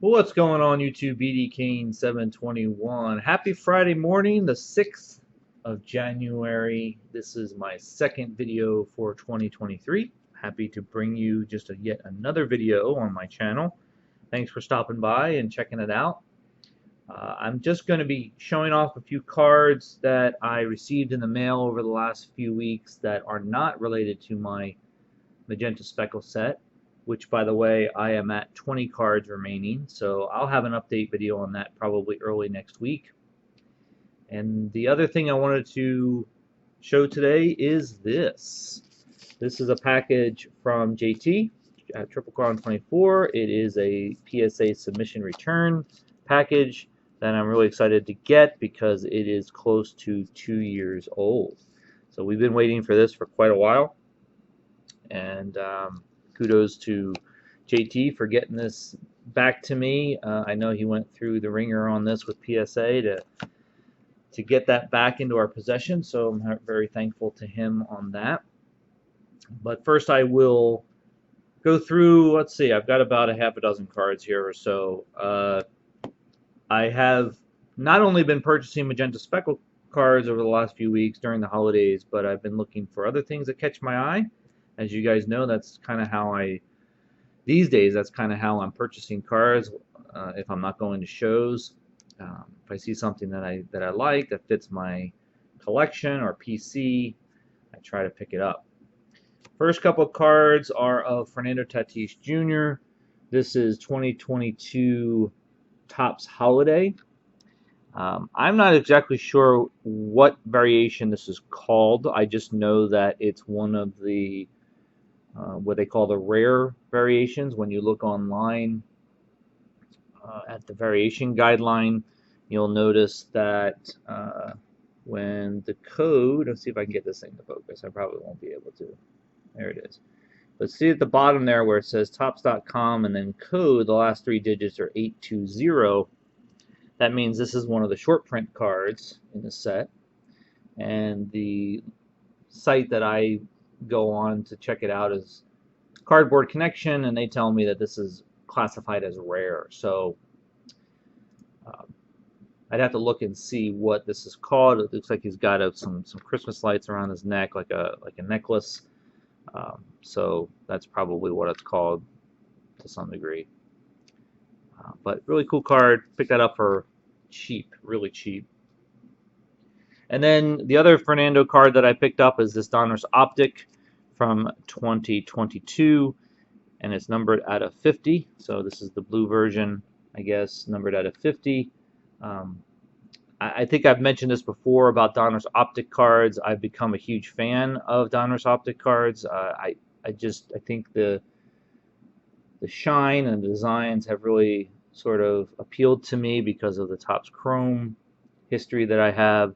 Well, what's going on YouTube? BD Kane 721. Happy Friday morning, the 6th of January. This is my second video for 2023. Happy to bring you just yet another video on my channel. Thanks for stopping by and checking it out. I'm just going to be showing off a few cards that I received in the mail over the last few weeks that are not related to my Magenta Speckle set, which, by the way, I am at 20 cards remaining, so I'll have an update video on that probably early next week. And the other thing I wanted to show today is this. This is a package from JT at Triple Crown 24. It is a PSA submission return package that I'm really excited to get because it is close to 2 years old. So we've been waiting for this for quite a while, and kudos to JT for getting this back to me. I know he went through the ringer on this with PSA to get that back into our possession, so I'm very thankful to him on that. But first I will go through, let's see, I've got about a half a dozen cards here or so. I have not only been purchasing Magenta Speckle cards over the last few weeks during the holidays, but I've been looking for other things that catch my eye. As you guys know, that's kind of how these days, that's kind of how I'm purchasing cards. If I'm not going to shows, if I see something that I like that fits my collection or PC, I try to pick it up. First couple of cards are of Fernando Tatis Jr. This is 2022 Topps Holiday. I'm not exactly sure what variation this is called. I just know that it's one of the what they call the rare variations. When you look online at the variation guideline, you'll notice that when the code, let's see if I can get this thing to focus. I probably won't be able to. There it is. But see at the bottom there where it says Topps.com and then code, the last three digits are 820. That means this is one of the short print cards in the set. And the site that I go on to check it out is Cardboard Connection, and they tell me that this is classified as rare. So I'd have to look and see what this is called. It looks like he's got some Christmas lights around his neck, like a necklace. So that's probably what it's called to some degree. But really cool card. Picked that up for cheap, really cheap. And then the other Fernando card that I picked up is this Donruss Optic from 2022, and it's numbered out of 50. So this is the blue version, I guess, numbered out of 50. I think I've mentioned this before about Donruss Optic cards. I've become a huge fan of Donruss Optic cards. I think the shine and the designs have really sort of appealed to me because of the Topps Chrome history that I have.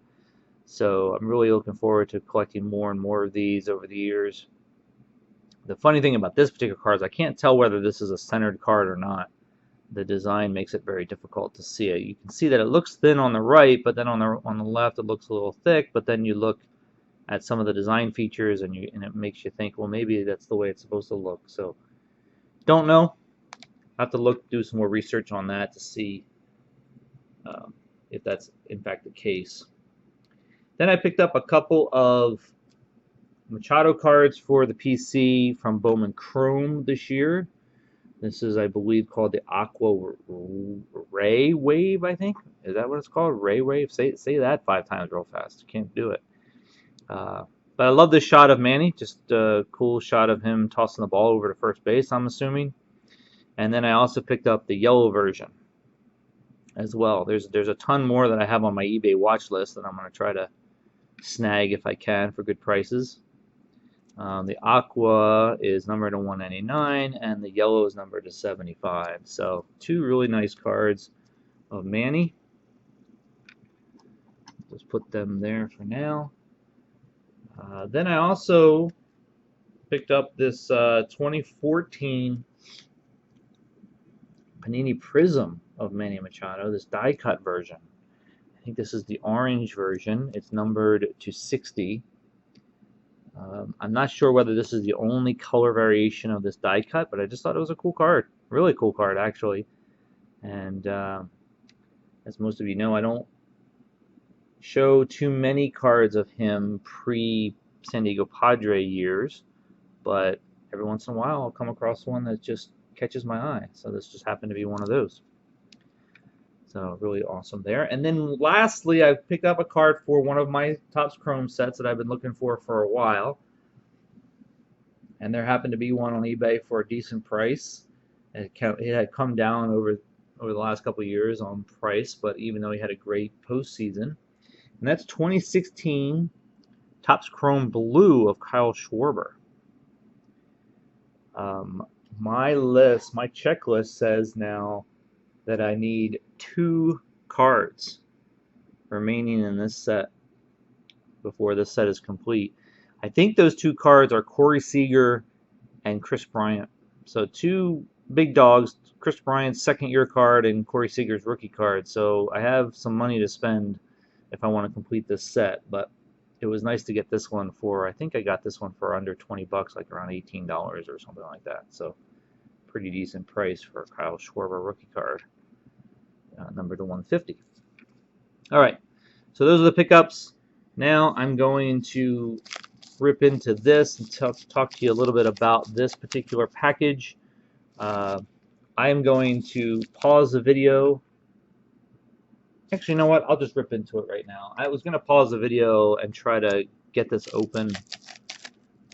So I'm really looking forward to collecting more and more of these over the years. The funny thing about this particular card is I can't tell whether this is a centered card or not. The design makes it very difficult to see it. You can see that it looks thin on the right, but then on the left it looks a little thick. But then you look at some of the design features and it makes you think, well, maybe that's the way it's supposed to look. So don't know. I have to do some more research on that to see if that's in fact the case. Then I picked up a couple of Machado cards for the PC from Bowman Chrome this year. This is, I believe, called the Aqua Ray Wave, I think. Is that what it's called? Ray Wave? Say that 5 times real fast. Can't do it. But I love this shot of Manny. Just a cool shot of him tossing the ball over to first base, I'm assuming. And then I also picked up the yellow version as well. There's a ton more that I have on my eBay watch list that I'm going to try to snag if I can for good prices. The aqua is numbered to 199 and the yellow is numbered to 75. So 2 really nice cards of Manny. Just put them there for now. Then I also picked up this 2014 Panini Prism of Manny Machado, this die cut version. I think this is the orange version. It's numbered to 60. I'm not sure whether this is the only color variation of this die cut, but I just thought it was a cool card. Really cool card, actually. And as most of you know, I don't show too many cards of him pre-San Diego Padre years, but every once in a while I'll come across one that just catches my eye. So this just happened to be one of those. So really awesome there. And then lastly, I picked up a card for one of my Topps Chrome sets that I've been looking for a while. And there happened to be one on eBay for a decent price. It had come down over the last couple of years on price, but even though he had a great postseason. And that's 2016 Topps Chrome Blue of Kyle Schwarber. My checklist says now that I need 2 cards remaining in this set before this set is complete. I think those 2 cards are Corey Seager and Chris Bryant. So 2 big dogs, Chris Bryant's second-year card and Corey Seager's rookie card. So I have some money to spend if I want to complete this set, but it was nice to get this one for, I think I got this one for under 20 bucks, like around $18 or something like that. So pretty decent price for a Kyle Schwarber rookie card, numbered to 150. All right, so those are the pickups. Now I'm going to rip into this and talk to you a little bit about this particular package. I am going to pause the video. Actually, you know what? I'll just rip into it right now. I was going to pause the video and try to get this open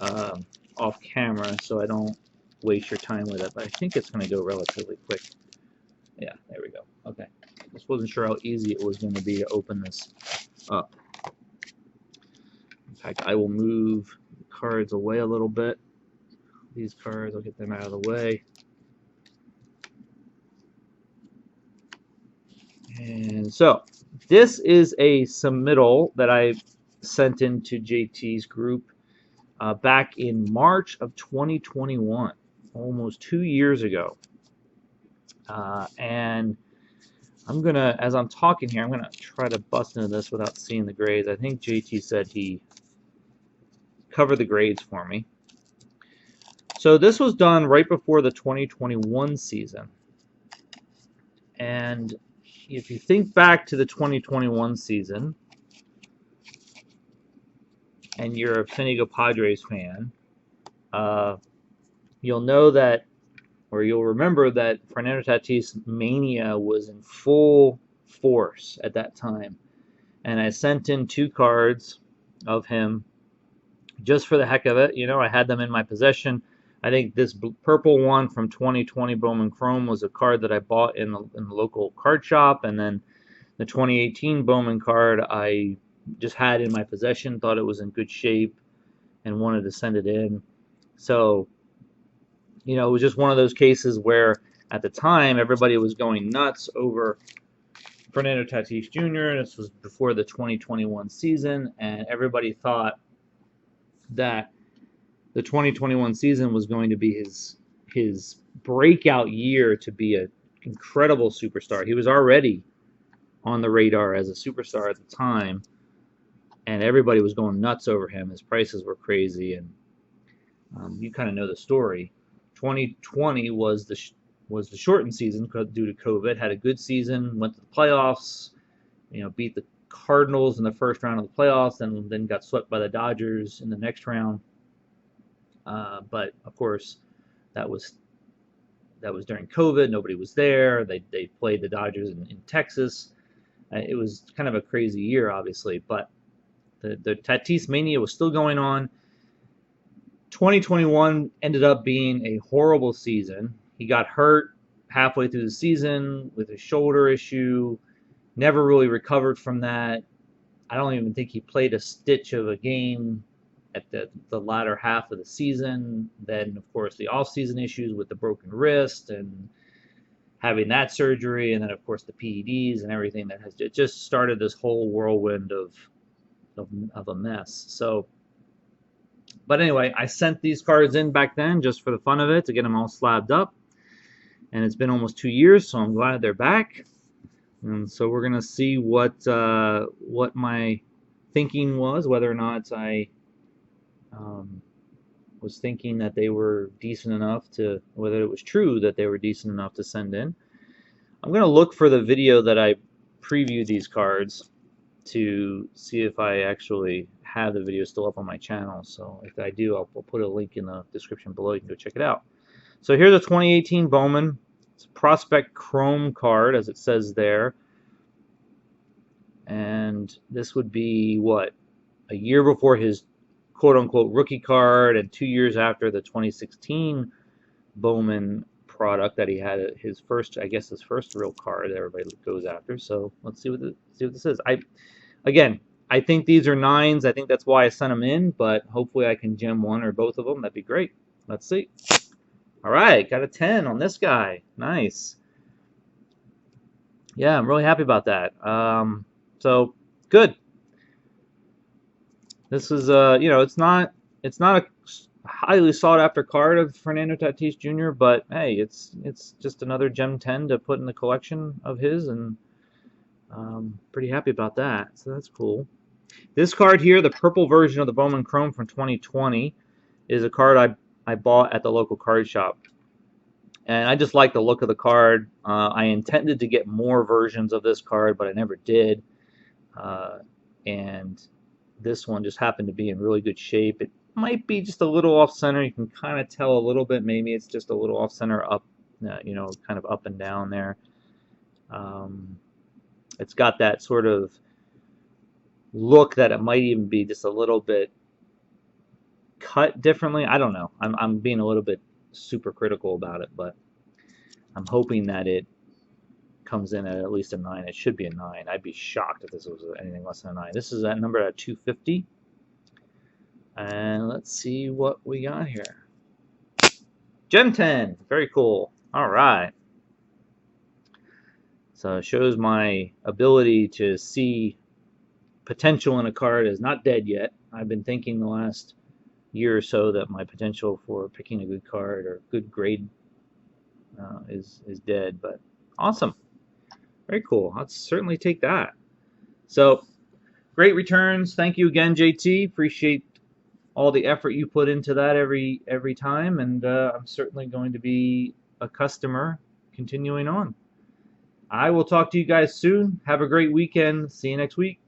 off camera so I don't waste your time with it, but I think it's going to go relatively quick. Yeah, there we go. Okay. Just wasn't sure how easy it was going to be to open this up. In fact, I will move the cards away a little bit. These cards, I'll get them out of the way. And so, this is a submittal that I sent into JT's group back in March of 2021, almost 2 years ago. And I'm gonna, as I'm talking here, I'm gonna try to bust into this without seeing the grades. I think JT said he covered the grades for me. So this was done right before the 2021 season. And if you think back to the 2021 season, and you're a San Diego Padres fan, you'll know that, or you'll remember that Fernando Tatis mania was in full force at that time. And I sent in 2 cards of him just for the heck of it. You know, I had them in my possession. I think this purple one from 2020 Bowman Chrome was a card that I bought in the local card shop. And then the 2018 Bowman card I just had in my possession, thought it was in good shape, and wanted to send it in. So, you know, it was just one of those cases where at the time everybody was going nuts over Fernando Tatis Jr. This was before the 2021 season, and everybody thought that the 2021 season was going to be his breakout year to be an incredible superstar. He was already on the radar as a superstar at the time, and everybody was going nuts over him. His prices were crazy, and you kind of know the story. 2020 was the shortened season due to COVID. Had a good season, went to the playoffs, you know, beat the Cardinals in the first round of the playoffs, and then got swept by the Dodgers in the next round. But of course, that was during COVID. Nobody was there. They played the Dodgers in Texas. It was kind of a crazy year, obviously, but the Tatis mania was still going on. 2021 ended up being a horrible season. He got hurt halfway through the season with a shoulder issue, never really recovered from that. I don't even think he played a stitch of a game at the latter half of the season. Then, of course, the off-season issues with the broken wrist and having that surgery, and then, of course, the PEDs and everything that has just started this whole whirlwind of a mess. So, but anyway, I sent these cards in back then just for the fun of it, to get them all slabbed up. And it's been almost 2 years, so I'm glad they're back. And so we're gonna see what my thinking was, whether or not I was thinking that they were decent enough to, whether it was true that they were decent enough to send in. I'm going to look for the video that I previewed these cards to see if I actually have the video still up on my channel. So if I do, I'll put a link in the description below. You can go check it out. So here's a 2018 Bowman. It's a Prospect Chrome card, as it says there. And this would be, what, a year before his quote-unquote rookie card and 2 years after the 2016 Bowman product that he had, his first, I guess, his first real card that everybody goes after. So let's see what this is. Again, I think these are 9s. I think that's why I sent them in, but hopefully I can gem one or both of them. That'd be great. Let's see. All right, got a 10 on this guy. Nice. Yeah, I'm really happy about that. So good. This is it's not a highly sought after card of Fernando Tatis Jr., but hey, it's just another Gem 10 to put in the collection of his, and pretty happy about that. So that's cool. This card here, the purple version of the Bowman Chrome from 2020, is a card I bought at the local card shop. And I just like the look of the card. I intended to get more versions of this card, but I never did. And this one just happened to be in really good shape. It might be just a little off center. You can kind of tell a little bit. Maybe it's just a little off center, up, kind of up and down there. It's got that sort of look that it might even be just a little bit cut differently. I don't know. I'm being a little bit super critical about it, but I'm hoping that it comes in at least a 9. It should be a 9. I'd be shocked if this was anything less than a 9. This is that number at 250. And let's see what we got here. Gem 10. Very cool. All right. So it shows my ability to see potential in a card is not dead yet. I've been thinking the last year or so that my potential for picking a good card or good grade is dead, but awesome. Very cool. I'll certainly take that. So great returns. Thank you again, JT. Appreciate all the effort you put into that every time, and I'm certainly going to be a customer continuing on. I will talk to you guys soon. Have a great weekend. See you next week.